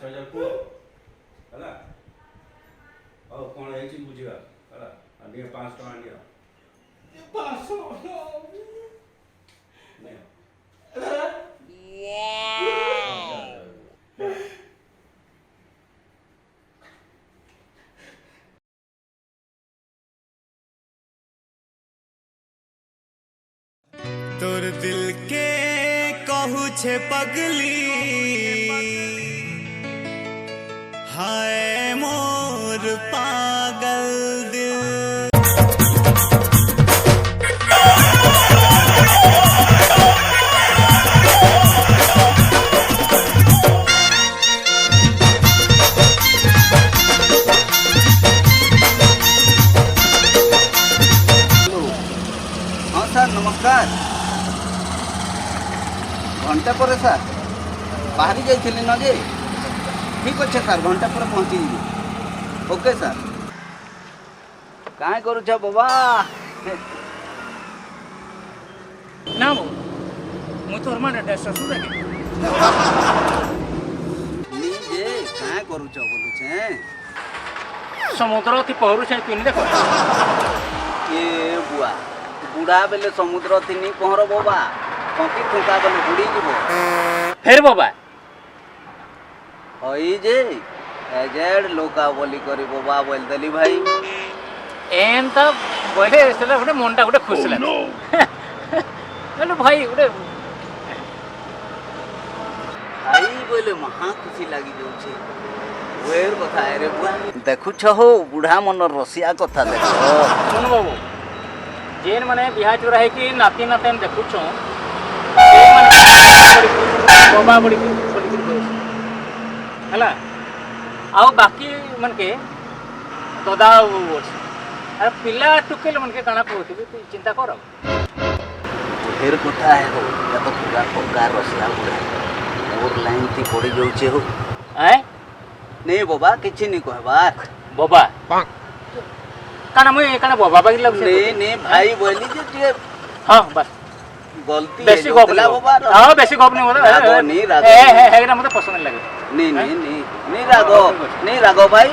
5,000 कुह है हौ कौन है बुझा है नियो 500 टका नियो 500 तोर दिल के कहू छे पगली हाय मोर पागल दिल। हाँ सर नमस्कार घंटा पर सर बाहरी जाइए न जे ठीक अच्छे सर घंटा पर पहुँची ओके सर कहाँ करुछ बाबा ना वो मु तोर माने ससुर के जे कहाँ करुछ बोलुछे समुद्र थी पहरु से तुनी देखो ए बुआ बुढ़ा बेले समुद्र थी नहीं पहर बाबा कंकी ठुका बेले बुड़ी जीव फिर बाबा हई जे एजेड लोका बोली करी बाबा बोल देली भाई एन तो बोले इसले गोटे मनटा गोटे खुश लागे हेलो भाई गोटे भाई बोले महा खुशी लागी जाउछे वेर कथा है रे बुआ देखुछ हो बुढ़ा मन रसिया कथा देख सुन बाबू जेन माने बिहा चोरा है कि नाती नातेन देखुछ बाबा बड़ी हला आउ बाकी मन के ददा अरे पिला टुकेल मन के काना कहती तू चिंता कर ढेर कथा है हो या तो पूरा पक्का रसिया बुढ़ा और लाइन थी पड़ी जाउछे हो आए नहीं बाबा किछि नहीं कहबार बाबा काना मुई काना बाबा बागी लग नहीं नहीं भाई बोली जे हां बस गलती बेसी है गप बोला बाबा हां बेसी गप नहीं होता रागो नहीं रागो ए हे मते पसंद लगे नहीं नहीं नहीं नहीं रागो भाई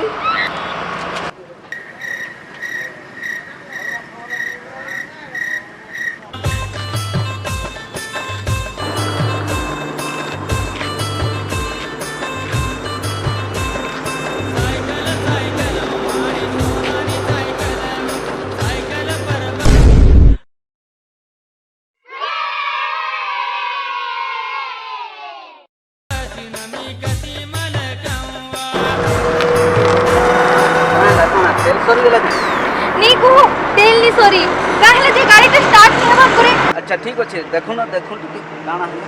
नीकू तेल नी सॉरी काहले जे गाड़ी टा स्टार्ट नहीं हवा करे अच्छा ठीक अच्छे देखो ना देखो काना है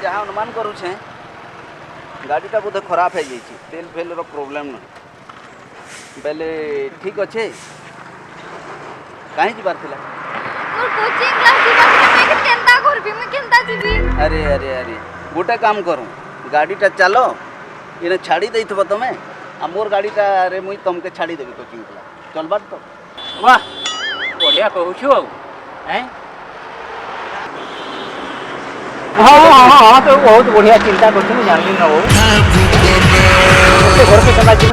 जहाँ अनुमान करुचे गाड़ीटा बोधे खराब है जाइए तेल फेल प्रोब्लेम ना बेले ठीक अच्छे कहीं जीवार थिला मोर कोचिंग क्लास जीवा मैं के चिंता करबी मैं केनता जीबी अरे अरे अरे गोटे काम करूँ गाड़ीटा चलो इने छाड़ी देइथबो तमे आ मोर गाड़ीटा रे मुई तुमके छाड़ी देबी कोचिंग क्लास चलबार तो वाह बढ़िया कहू छु हैं हाँ तो बहुत बढ़िया चिंता करते हैं जान ली ना वो घर पे चला जी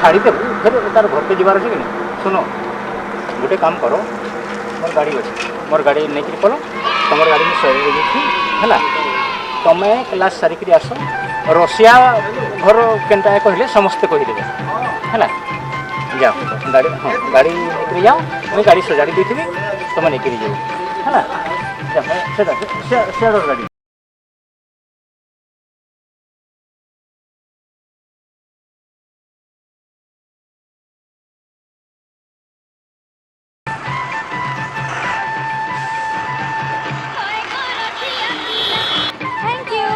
छाड़ी दे फिर तार घर पे जीवार अच्छे कि नहीं सुनो गोटे काम करो मोर गाड़ी अच्छे मोर गाड़ी नहीं कर पलो तुम गाड़ी में सही है तुम्हें क्लास सारिक आस रसिया घर केनटा कहले समस्ते कहीदेवे है जाओ गाड़ी हाँ गाड़ी लेकर जाओ मुझे गाड़ी सजाड़ी देती तुम लेकर जाओ है गाड़ी थैंक यू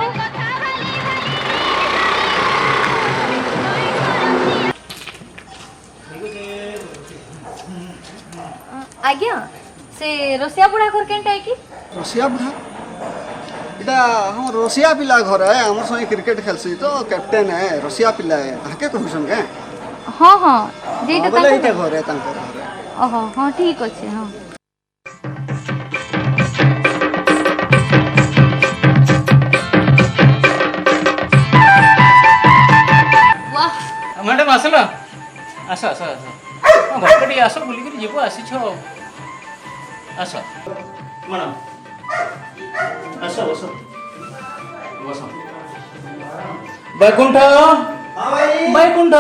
आज्ञा से रोसिया बुढ़ा घर केनटा की रसिया बुढ़ा इटा हम रसिया पिला घर है हमर संगे क्रिकेट खेलसी तो कैप्टेन है रसिया पिला है ताके कहउसन के हाँ हाँ जेटा बोले ताको इटा घर है तांकर घर है ओहो हाँ ठीक अच्छे हाँ वाह मैडम आसल आस आस आस घरको टे आस बुलिक जीव आसी आस मैडम आस बस बस बैकुंठ बैकुंठ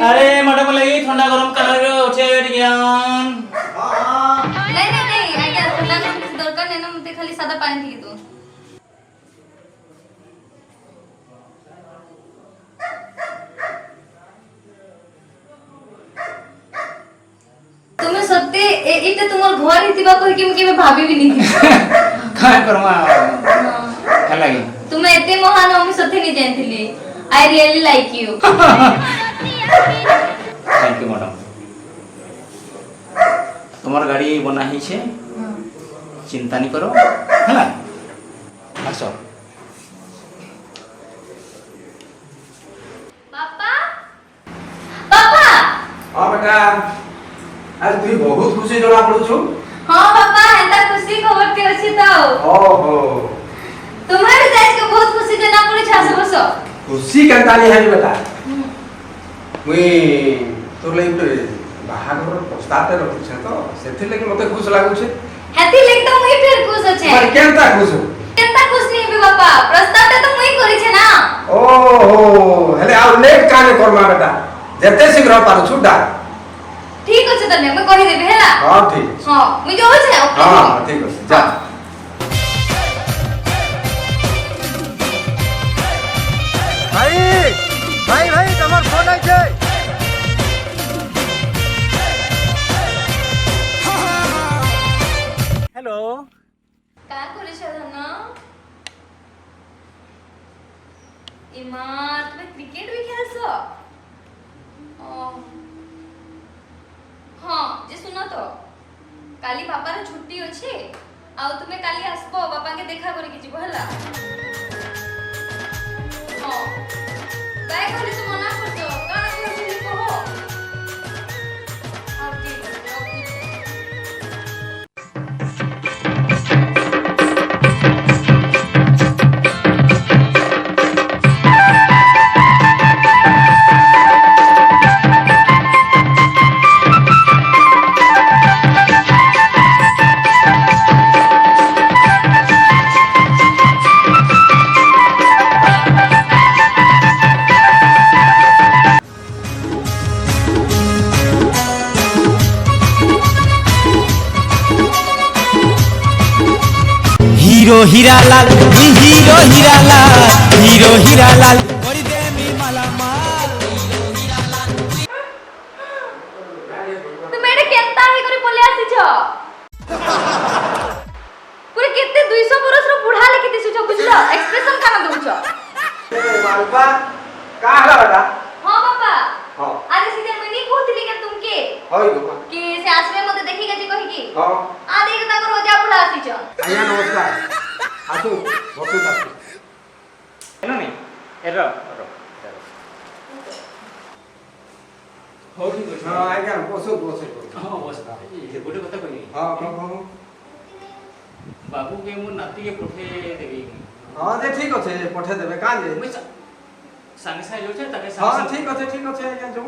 अरे मैडम लगी ठंडा गरम कलर अच्छे ज्ञान नहीं नहीं नहीं आज्ञा ठंडा नहीं दरकार नहीं ना मुझे खाली सादा पानी थी तो तुम्हें सत्य इते तुमर घर हितिबा कहि कि केबे भाभी भी नहीं काय करमा लगी तुम्हें एते महान हम सत्य नहीं जानथिली I really like you thank you madam तुम्हार गाड़ी बना ही छे चिंता नहीं करो है ना आसो पापा पापा हाँ बेटा आज तुई बहुत खुशी जଣା पड़ुछु हां पापा एता खुशी खबर के अछि तो ओहो तुम्हारे देश के बहुत खुशी जना पड़ी छास बसो खुशी केनता नहीं है बेटा मुई तोर लई बाहागर प्रस्ताव रखु छ तो सेथि लगे मते खुश लागु छ हेती लेक तो मुई फिर खुश अछि पर केनता खुश हो केनता खुश नहीं बे पापा प्रस्ताव तो मुई करी छ ना ओहो हेले आ नेक काने करमा बेटा जते शीघ्र पारु छुडा ठीक अछि तने मैं कहि देबे हैला हां ठीक हां मुई जो छै हां ठीक अछि जा भाई भाई भाई तमर फोन आई छे हेलो का करे छ धन इमा तुमे क्रिकेट भी खेलसो हाँ जे सुनो तो काली पापा रे छुट्टी अछि आउ तुमे काली आसबो बापा के देखा करे कि जीवो हला हाँ काय करे तू मना करतो काना कहबी कहो आउ ठीक hero Hiralal hero Hiralal hero Hiralal करि दे मी माला माल तू मेरे केनता ही करे बोले आसी छ पूरे केते 200 बरस रो बुढ़ा लेके दिसु छ बुझलो एक्सप्रेशन काना दउ छ मालपा का हला बेटा हां पापा हां आज सीधे मनी कहतली के तुमके होय गो कि से आसरे मते देखि के जे कहि की हां आ देख ता को रोजा बुढ़ा आसी छ आया नमस्कार आसु बसु आसु है नहीं एरो हो ठीक अछि हां आज्ञा बसु बसु हां बस ये गोटे कथा कहि हां कहो बाबू के मो नाती के पठे देबी हां जे ठीक अछि पठे देबे का जे मैं संग से जो छै ताके हां संग ठीक अछि आज्ञा जो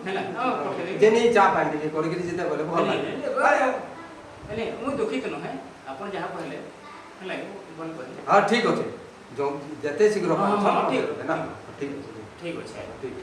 हैला हां पठे दे जेनी चा पानी के करि के जेते बोले भल लागे अरे मु दुखित न है अपन जहां कहले हैला बोल कहले हां ठीक अछि जो जते शीघ्र हाँ, पारु हाँ, ठीक ठीक। ना ठीक अछि ठीक अछि ठीक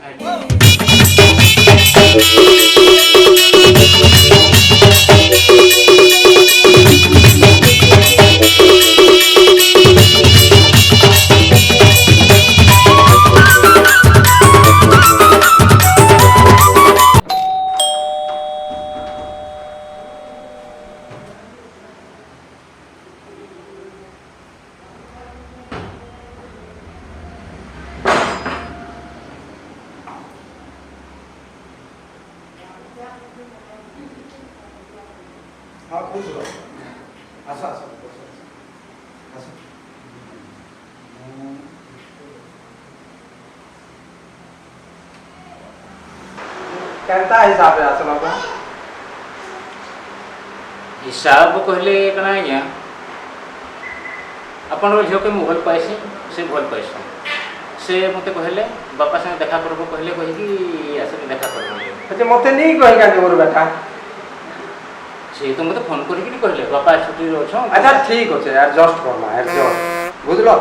खुश रहो आस आस आस केनता हिसाब है आसल बाबा हिसाब कहले कना आज्ञा आपण झील के मुझे भल पाइसी से भल पाइस से मत कहले बापा संगे देखा करबो कहले कहि कि आसे देखा करबो अच्छा मते नहीं कहि का मोर बेटा से तो मते फोन करि कि कहले बापा छुट्टी रो छ अच्छा ठीक होचे एडजस्ट करना एडजस्ट बुझलो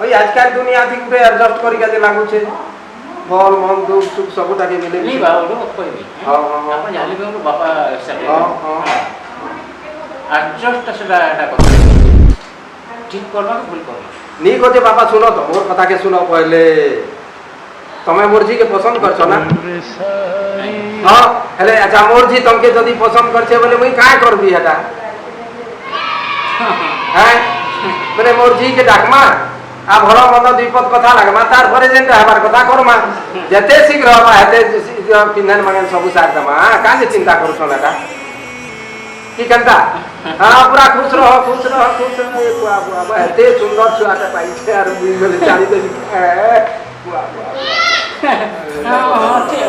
ओई आजकल दुनिया थी गुटे एडजस्ट करि के लागु छे भल मन दुख सुख सबटा के मिले नहीं बा ओडो कहबी हां हां आपण जाली में बापा हिसाब हां हां एडजस्ट सेटा कर ठीक करबा भूल करबा नी कोते बापा सुनो तो मोर कथा के सुनो पहले तमे मोर जी के पसंद करछो ना हां हेले अच्छा मोर जी तुमके जदी पसंद करछे बोले मुई काय करबी हेटा हैं बोले मोर जी के डाकमा आ भलो मत विपद कथा लागमा तार परे जेंटा हमार कथा करमा जते शीघ्र हवा हेते पिंधन मंगन सब साथ दमा का जे चिंता करछो नाटा की कंता हां पूरा खुश रहो ए बुआ बुआ हेते सुंदर छुआटा पाई छे आर मुई बोले चाली दे बुआ हां ठीक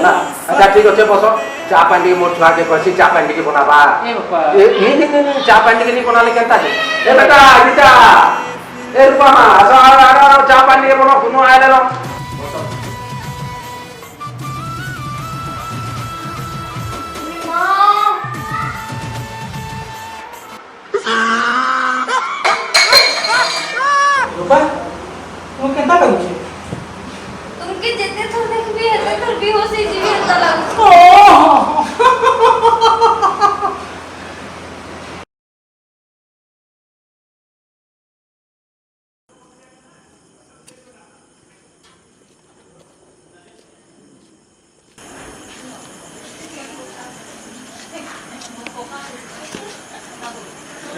अच्छा ठीक আছে বসো চা পান্ডি মোর ছুয়া के कहছি চা পান্ডি के बनाबा ए बापा नहीं চা পান্ডি के नहीं बनाले केनता छे ए बेटा गीता ए रूपा मा आ चা পান্ডি के बनो कुनो आइले रो रूपा तुम केनता लागुछे तुमके जेते थोर देखबी हेते थोर बेहोश ही जीवी हेता लागु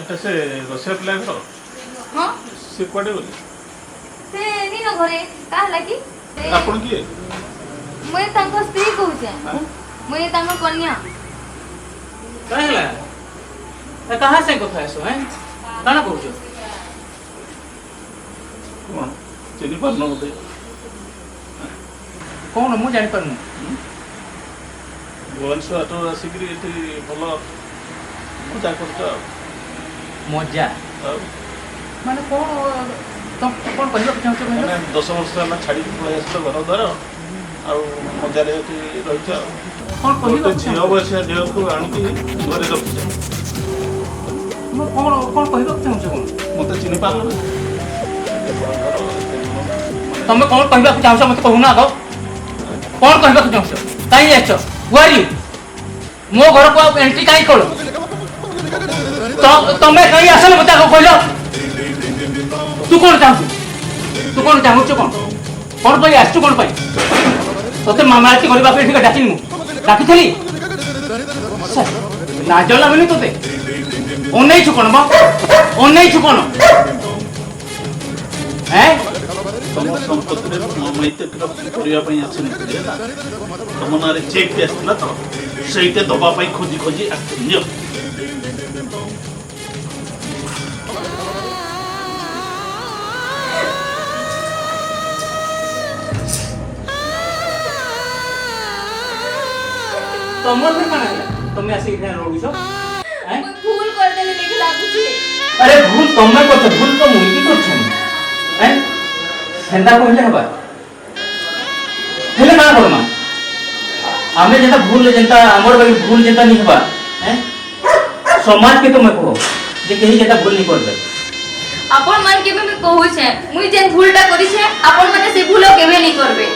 এটা সে রসিয়া পিলা ঘর हां সে কুয়াড়ে গলি से नी न घरे का लागी আপন কিଏ मैं तांको स्त्री कहूचे मैं तांको कन्या कहला ए कहां से कथा है सो हैं काना कहू কোন চিনি পারন মতে कौन मु जानि पानु ভুবনেশ্বর আটো আসিকি এটি ভাল মজা করছ मजा माने कौन तुम कौन कहबो चाहछ মানে कहलो 10 ବର୍ଷ ହେଲା ଛାଡି ପଳେଇ ଆସିଲ ଘର ଦ୍ୱାର ଆଉ ମଜାରେ ଏଠି ରହିଛ कौन कहबो ଗୋଟେ ଝିଅ ବୟସିଆ ଝିଅକୁ ଆଣିକି ଘରେ ରଖିଛ मु कौन कौन कहबो चाहछ कौन ମତେ ଚିନି ପାରିଲ ନା तुम कौन कहबो चाहछ मते कहू ना आगो कौन कहबो चाहछ काई आछ हु आर यू मो घर को एंट्री काई करो तो तमे कहीं आसल मते आगो कहलो तू कौन चाहछ कौन पाई आछू कौन पाई तोते मामा आछि गरीबा पे ठीक डाकिन मु डाकी थली ना जला बनी तोते ओनै छु कोन बा ओनै छु कोन हैं ତମ ସମ୍ପତ୍ତିରେ ମାଇତେ କରିବା ପାଇଁ ଆସିନଥିଲି ହେଲା ତମ ନାଁରେ ଚେକ୍ ଆସିଥିଲା ତ ସେଇଟା ଦବା ପାଇଁ ଖୋଜି ଖୋଜି ଆସିଥିଲି तमर में माने तमे आसी इधर रोडू छो हैं मैं भूल कर देले लेके लागुची अरे भूल तमे करछ भूल तो मुई की करछ हैं सेंदा कहले हबा हेले ना करमा आमे जेता भूल जेता हमर बाकी भूल जेता नहीं हबा हैं समाज के तो मैं कहो जे कहीं जेता भूल नहीं करबे अपन मन केबे में कहू छे मुई जे भूलटा करी छे अपन माने से भूल केबे नहीं करबे